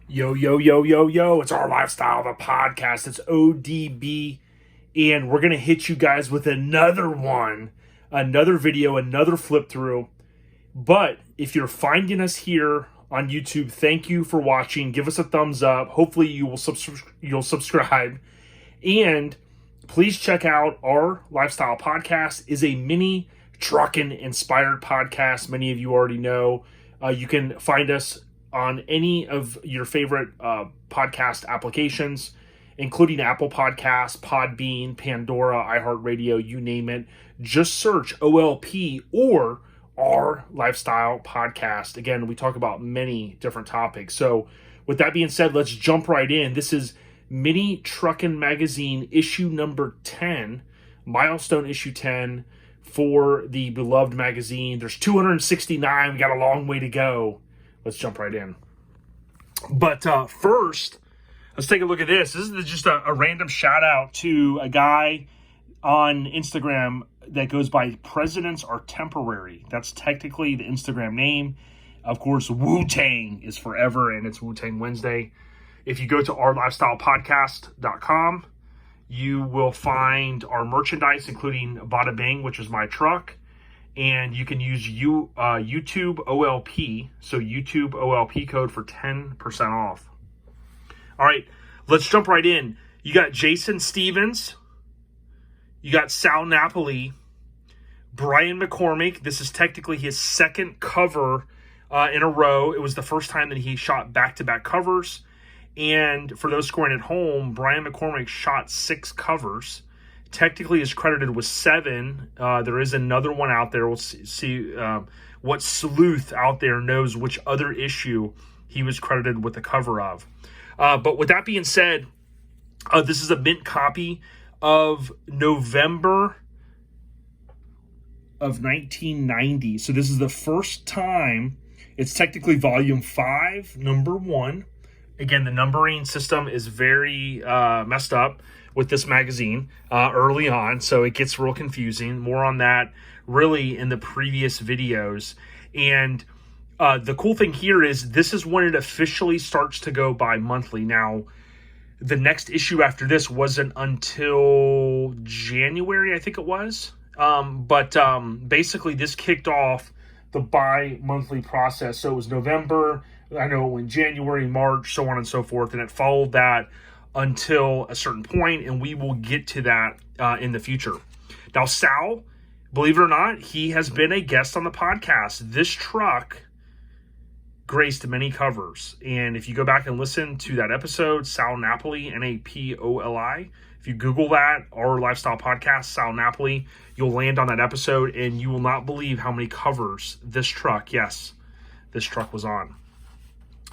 Yo, yo, yo, yo, yo. It's Our Lifestyle, the podcast. It's ODB. And we're going to hit you guys with another one, another video, another flip through. But if you're finding us here on YouTube, thank you for watching. Give us a thumbs up. Hopefully you'll subscribe. And please check out Our Lifestyle podcast. Is a mini trucking inspired podcast. Many of you already know. You can find us on any of your favorite podcast applications, including Apple Podcasts, Podbean, Pandora, iHeartRadio, you name it. Just search OLP or Our Lifestyle Podcast. Again, we talk about many different topics. So with that being said, let's jump right in. This is Mini Truckin Magazine Issue number 10, milestone issue 10 for the beloved magazine. There's 269. We got a long way to go. Let's jump right in. But first, let's take a look at this. This is just a random shout out to a guy on Instagram that goes by Presidents Are Temporary. That's technically the Instagram name. Of course, Wu-Tang is forever, and it's Wu-Tang Wednesday. If you go to ourlifestylepodcast.com, you will find our merchandise, including Bada Bing, which is my truck. And you can use YouTube OLP, so YouTube OLP code for 10% off. All right, let's jump right in. You got Jason Stevens. You got Sal Napoli. Brian McCormick. This is technically his second cover in a row. It was the first time that he shot back-to-back covers. And for those scoring at home, Brian McCormick shot 6 covers. Technically is credited with 7. There is another one out there. We'll see what sleuth out there knows which other issue he was credited with the cover of. But with that being said, this is a mint copy of November of 1990. So this is the first time. It's technically volume 5, number 1. Again, the numbering system is very messed up with this magazine early on, so it gets real confusing. More on that really in the previous videos. And the cool thing here is this is when it officially starts to go bi-monthly. Now, the next issue after this wasn't until January, I think it was. But basically this kicked off the bi-monthly process. So it was November, I know in January, March, so on and so forth, and it followed that until a certain point, and we will get to that in the future. Now, Sal, believe it or not, he has been a guest on the podcast. This truck graced many covers, and if you go back and listen to that episode, Sal Napoli, Napoli, if you Google that, Our Lifestyle Podcast, Sal Napoli, you'll land on that episode, and you will not believe how many covers this truck, yes, this truck was on.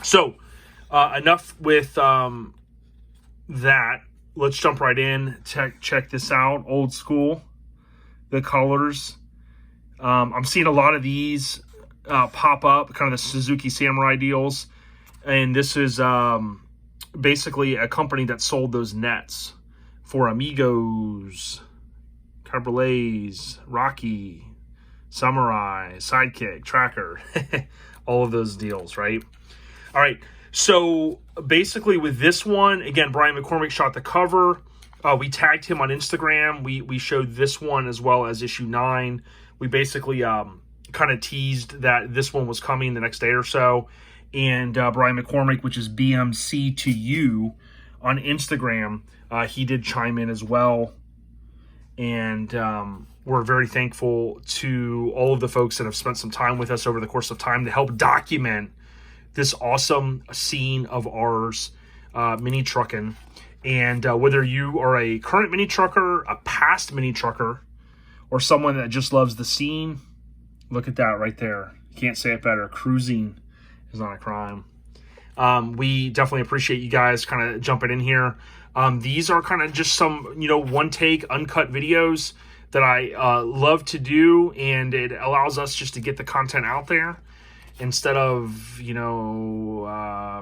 So, enough with that. Let's jump right in. Check this out. Old school. The colors. I'm seeing a lot of these pop up, kind of the Suzuki Samurai deals. And this is basically a company that sold those nets for Amigos, Cabriolets, Rocky, Samurai, Sidekick, Tracker. All of those deals, right? All right. So basically with this one, again, Brian McCormick shot the cover. We tagged him on Instagram. We showed this one as well as issue 9. We basically kind of teased that this one was coming the next day or so. And Brian McCormick, which is BMC to you on Instagram, he did chime in as well. And we're very thankful to all of the folks that have spent some time with us over the course of time to help document this awesome scene of ours, mini trucking. And whether you are a current mini trucker, a past mini trucker, or someone that just loves the scene, look at that right there. Can't say it better. Cruising is not a crime. We definitely appreciate you guys kind of jumping in here. These are kind of just some, one take uncut videos that I love to do, and it allows us just to get the content out there instead of,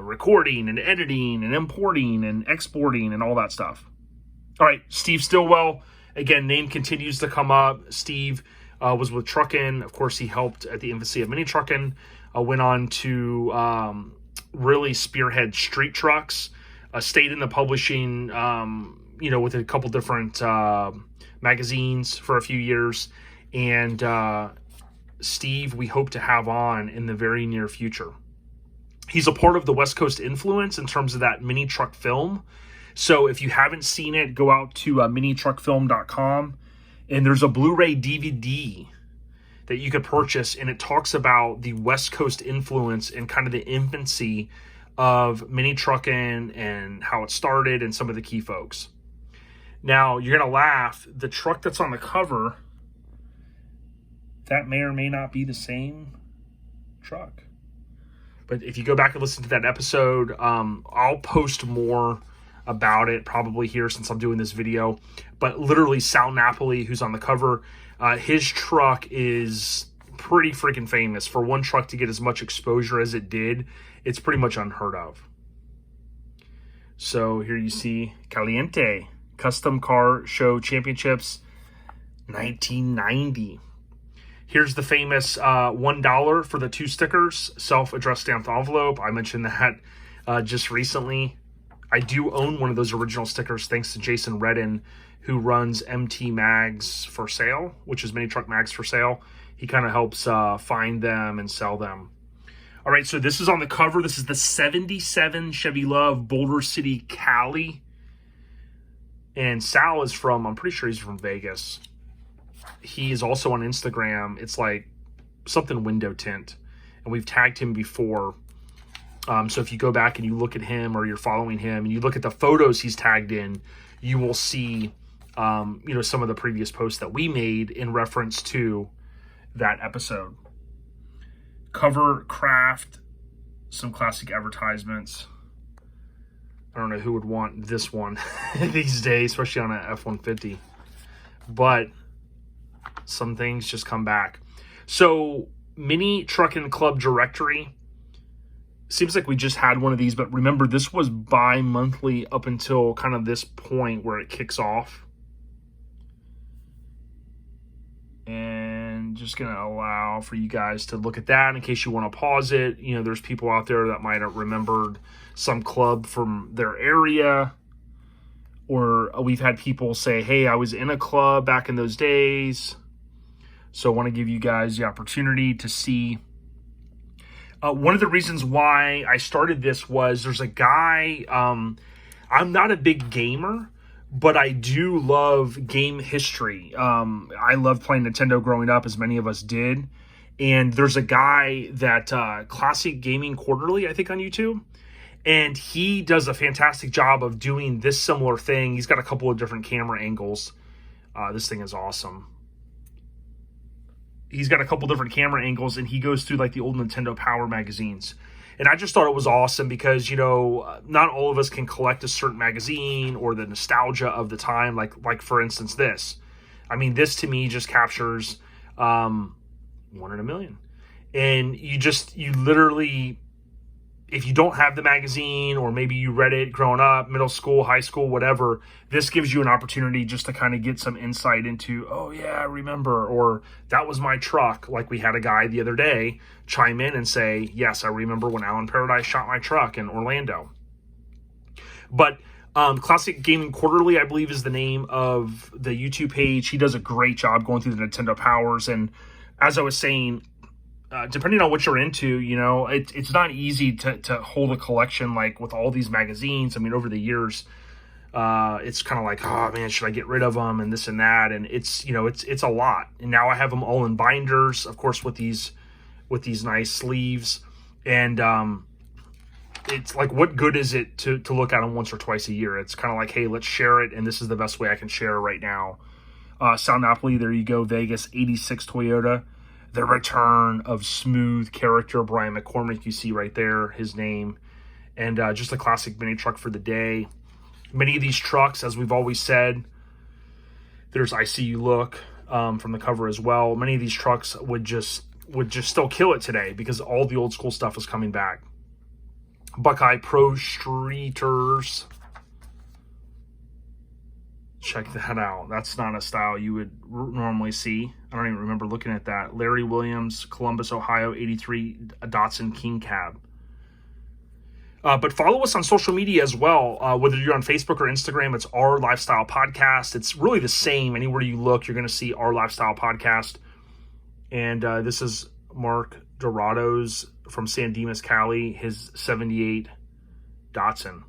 recording and editing and importing and exporting and all that stuff. All right, Steve Stillwell, again, name continues to come up. Steve was with Truckin. Of course, he helped at the infancy of Mini Truckin. Went on to really spearhead street trucks, stayed in the publishing, with a couple different magazines for a few years. And Steve, we hope to have on in the very near future. He's a part of the West Coast Influence in terms of that mini truck film. So if you haven't seen it, go out to minitruckfilm.com, and there's a Blu-ray DVD that you could purchase, and it talks about the West Coast influence and kind of the infancy of mini trucking and how it started and some of the key folks. Now, you're going to laugh. The truck that's on the cover, that may or may not be the same truck. But if you go back and listen to that episode, I'll post more about it probably here since I'm doing this video. But literally, Sal Napoli, who's on the cover, his truck is pretty freaking famous. For one truck to get as much exposure as it did, it's pretty much unheard of. So here you see Caliente Custom Car Show Championships 1990. Here's the famous $1 for the 2 stickers, self-addressed stamped envelope. I mentioned that just recently. I do own one of those original stickers thanks to Jason Redden, who runs MT Mags for Sale, which is Mini Truck Mags for Sale. He kind of helps find them and sell them. All right, so this is on the cover. This is the 77 Chevy Love Boulder City, Cali. And Sal is from, I'm pretty sure he's from Vegas. He is also on Instagram. It's like something window tint. And we've tagged him before. So if you go back and you look at him or you're following him and you look at the photos he's tagged in, you will see, some of the previous posts that we made in reference to that episode. Cover craft, some classic advertisements. I don't know who would want this one these days, especially on an F-150. But some things just come back. So, Mini Truckin' Club Directory. Seems like we just had one of these, but remember, this was bi-monthly up until kind of this point where it kicks off. And just going to allow for you guys to look at that in case you want to pause it. There's people out there that might have remembered some club from their area. Or we've had people say, hey, I was in a club back in those days. So I want to give you guys the opportunity to see. One of the reasons why I started this was there's a guy, I'm not a big gamer, but I do love game history. I loved playing Nintendo growing up, as many of us did. And there's a guy that, Classic Gaming Quarterly, I think on YouTube. And he does a fantastic job of doing this similar thing. He's got a couple of different camera angles. This thing is awesome. He's got a couple different camera angles, and he goes through like the old Nintendo Power magazines. And I just thought it was awesome because, not all of us can collect a certain magazine or the nostalgia of the time. Like for instance, this. I mean, this to me just captures 1 in a million. And you literally, if you don't have the magazine, or maybe you read it growing up, middle school, high school, whatever, this gives you an opportunity just to kind of get some insight into, oh yeah, I remember, or that was my truck. Like we had a guy the other day chime in and say, yes, I remember when Alan Paradise shot my truck in Orlando. But Classic Gaming Quarterly, I believe, is the name of the YouTube page. He does a great job going through the Nintendo Powers. And as I was saying, depending on what you're into, it's not easy to hold a collection like with all these magazines. I mean, over the years, it's kind of like, oh man, should I get rid of them and this and that? And it's a lot. And now I have them all in binders, of course, with these nice sleeves. And it's like, what good is it to look at them once or twice a year? It's kind of like, hey, let's share it, and this is the best way I can share right now. Sal Napoli, there you go, Vegas, 86 Toyota. The return of smooth character Brian McCormick, you see right there, his name. And just a classic mini truck for the day. Many of these trucks, as we've always said, there's I See You Look from the cover as well. Many of these trucks would just still kill it today because all the old school stuff is coming back. Buckeye Pro Streeters. Check that out. That's not a style you would normally see. I don't even remember looking at that. Larry Williams, Columbus, Ohio, 83 Datsun King Cab. But follow us on social media as well. Whether you're on Facebook or Instagram, it's Our Lifestyle Podcast. It's really the same. Anywhere you look, you're going to see Our Lifestyle Podcast. And this is Mark Dorado's from San Dimas, Cali, his 78 Datsun.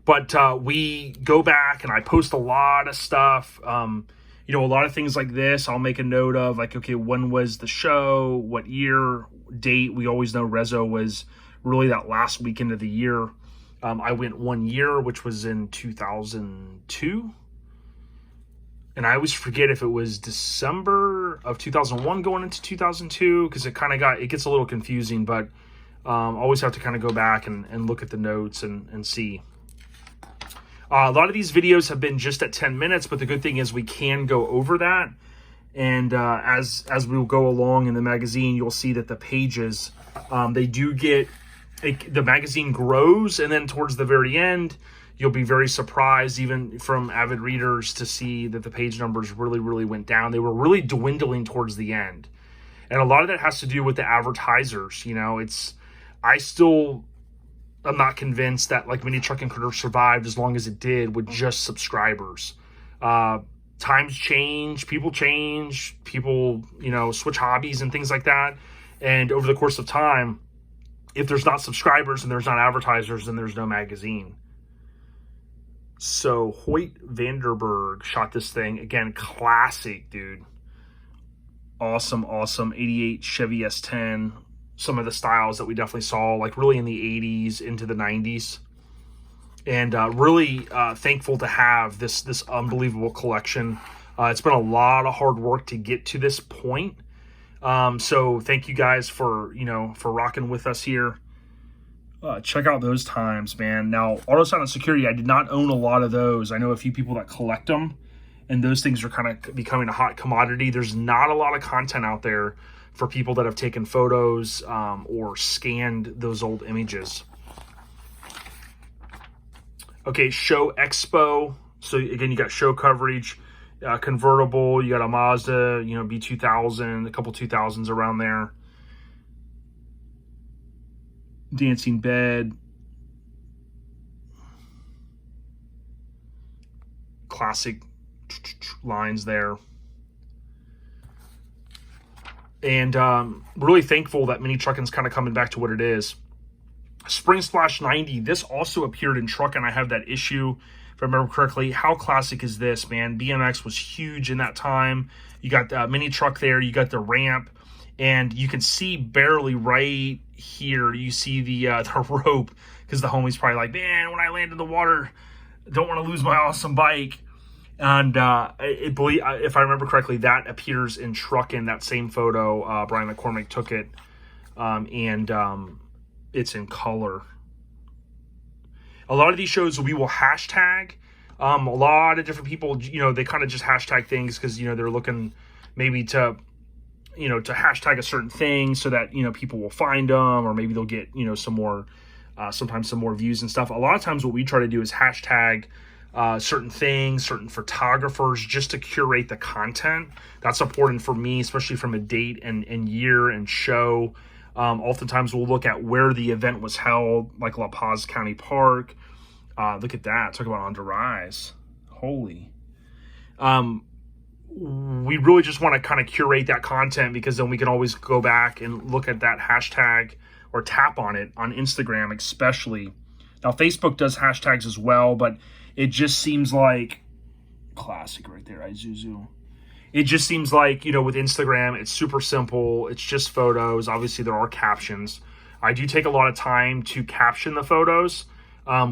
But we go back and I post a lot of stuff. A lot of things like this, I'll make a note of, like, okay, when was the show? What year, date? We always know Rezo was really that last weekend of the year. I went 1 year, which was in 2002. And I always forget if it was December of 2001 going into 2002, because it gets a little confusing, but always have to kind of go back and look at the notes and see. A lot of these videos have been just at 10 minutes, but the good thing is we can go over that. And as we'll go along in the magazine, you'll see that the pages, they do get, the magazine grows, and then towards the very end, you'll be very surprised, even from avid readers, to see that the page numbers really, really went down. They were really dwindling towards the end. And a lot of that has to do with the advertisers. I'm not convinced that like Mini Trucking could have survived as long as it did with just subscribers. Times change, people switch hobbies and things like that. And over the course of time, if there's not subscribers and there's not advertisers, then there's no magazine. So Hoyt Vanderberg shot this thing. Again, classic, dude. Awesome. 88 Chevy S10. Some of the styles that we definitely saw, like really in the 80s into the 90s. And really thankful to have this unbelievable collection. It's been a lot of hard work to get to this point. So thank you guys for rocking with us here. Check out those times, man. Now, auto silent security, I did not own a lot of those. I know a few people that collect them, and those things are kind of becoming a hot commodity. There's not a lot of content out there for people that have taken photos or scanned those old images. Okay, show expo. So again, you got show coverage, convertible. You got a Mazda, B2000, a couple 2000s around there. Dancing bed. Classic lines there. And really thankful that Mini Trucking's kind of coming back to what it is. Spring Splash 90. This also appeared in Truckin. I have that issue, if I remember correctly. How classic is this, man? BMX was huge in that time. You got the mini truck there. You got the ramp. And you can see barely right here, you see the rope, because the homie's probably like, man, when I land in the water, don't want to lose my awesome bike. And if I remember correctly, that appears in Truckin, that same photo. Brian McCormick took it, and it's in color. A lot of these shows we will hashtag. A lot of different people, they kind of just hashtag things because, they're looking maybe to hashtag a certain thing so that, people will find them, or maybe they'll get, some more, sometimes some more views and stuff. A lot of times what we try to do is hashtag certain things, certain photographers, just to curate the content. That's important for me, especially from a date and year and show. Oftentimes we'll look at where the event was held, like La Paz County Park. Look at that. Talk about on the rise. Holy. We really just want to kind of curate that content, because then we can always go back and look at that hashtag or tap on it on Instagram, especially. Now, Facebook does hashtags as well, but it just seems like classic right there, Isuzu. It just seems like, with Instagram, it's super simple. It's just photos. Obviously, there are captions. I do take a lot of time to caption the photos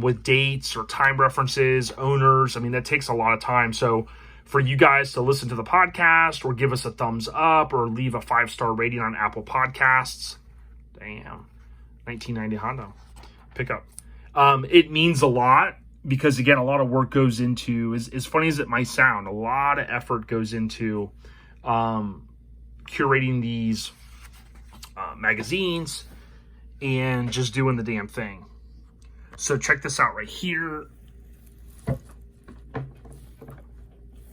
with dates or time references, owners. I mean, that takes a lot of time. So for you guys to listen to the podcast or give us a thumbs up or leave a 5-star rating on Apple Podcasts. Damn. 1990 Honda pickup. It means a lot, because again, a lot of work goes into, as funny as it might sound, a lot of effort goes into curating these magazines and just doing the damn thing. So check this out right here.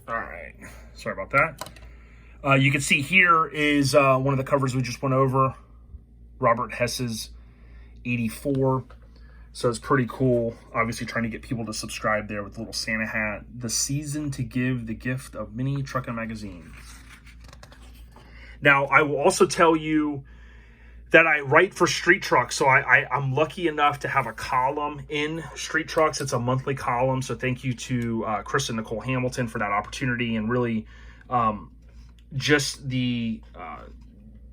All right, sorry about that. You can see here is one of the covers we just went over, Robert Hess's 84. So it's pretty cool. Obviously trying to get people to subscribe there with a little Santa hat. The season to give the gift of mini Truckin Magazine. Now, I will also tell you that I write for Street Trucks. So I'm lucky enough to have a column in Street Trucks. It's a monthly column. So thank you to Chris and Nicole Hamilton for that opportunity, and really just the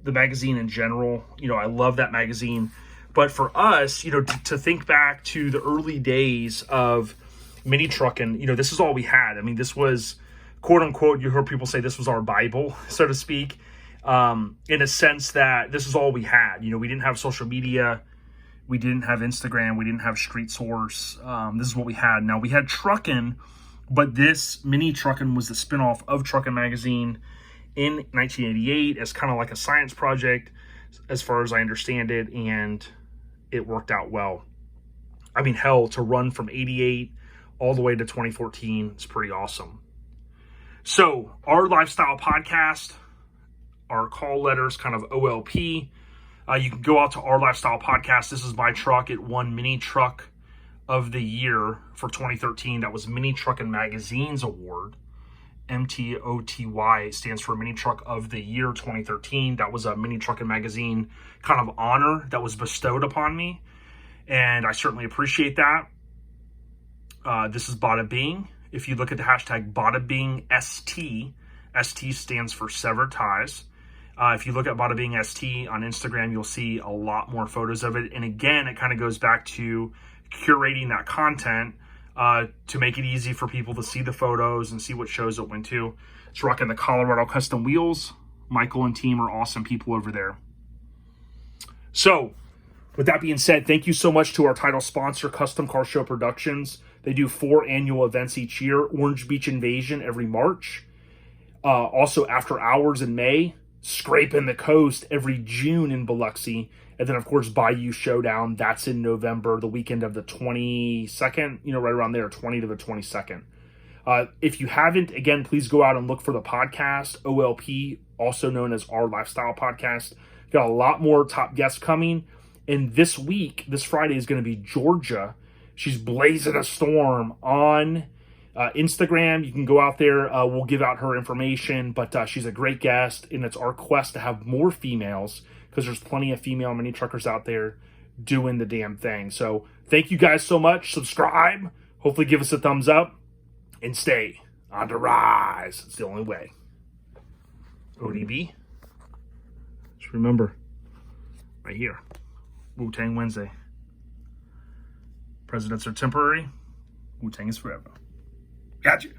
magazine in general. You know, I love that magazine. But for us, you know, to think back to the early days of mini trucking, you know, this is all we had. I mean, this was, quote unquote, you heard people say this was our Bible, so to speak, in a sense that this is all we had. You know, we didn't have social media. We didn't have Instagram. We didn't have Street Source. This is what we had. Now, we had Truckin, but this mini Truckin was the spinoff of Truckin Magazine in 1988 as kind of like a science project, as far as I understand it, and it worked out well. I mean, hell, to run from 88 all the way to 2014, it's pretty awesome. So our lifestyle podcast, our call letters, kind of OLP, you can go out to our lifestyle podcast. This is my truck. It won mini truck of the year for 2013. That was Mini Truckin Magazine's award. MTOTY stands for Mini Truck of the Year 2013. That was a Mini Truckin Magazine kind of honor that was bestowed upon me, and I certainly appreciate that. This is Bada Bing. If you look at the hashtag Bada Bing ST, ST stands for Severed Ties. If you look at Bada Bing ST on Instagram, you'll see a lot more photos of it. And again, it kind of goes back to curating that content to make it easy for people to see the photos and see what shows it went to. It's rocking the Colorado custom wheels. Michael and team are awesome people over there. So, with that being said, thank you so much to our title sponsor, Custom Car Show Productions. They do 4 annual events each year. Orange Beach Invasion every March. Also, After Hours in May. Scraping the Coast every June in Biloxi. And then, of course, Bayou Showdown. That's in November, the weekend of the 22nd. You know, right around there, 20 to the 22nd. If you haven't, again, please go out and look for the podcast, OLP, also known as Our Lifestyle Podcast. Got a lot more top guests coming. And this week, this Friday, is going to be Georgia. She's blazing a storm on Instagram. You can go out there. We'll give out her information. But she's a great guest. And it's our quest to have more females, because there's plenty of female mini truckers out there doing the damn thing. So thank you guys so much. Subscribe. Hopefully give us a thumbs up. And stay on the rise. It's the only way. ODB. Just remember, right here, Wu-Tang Wednesday. Presidents are temporary. Wu-Tang is forever. Gotcha.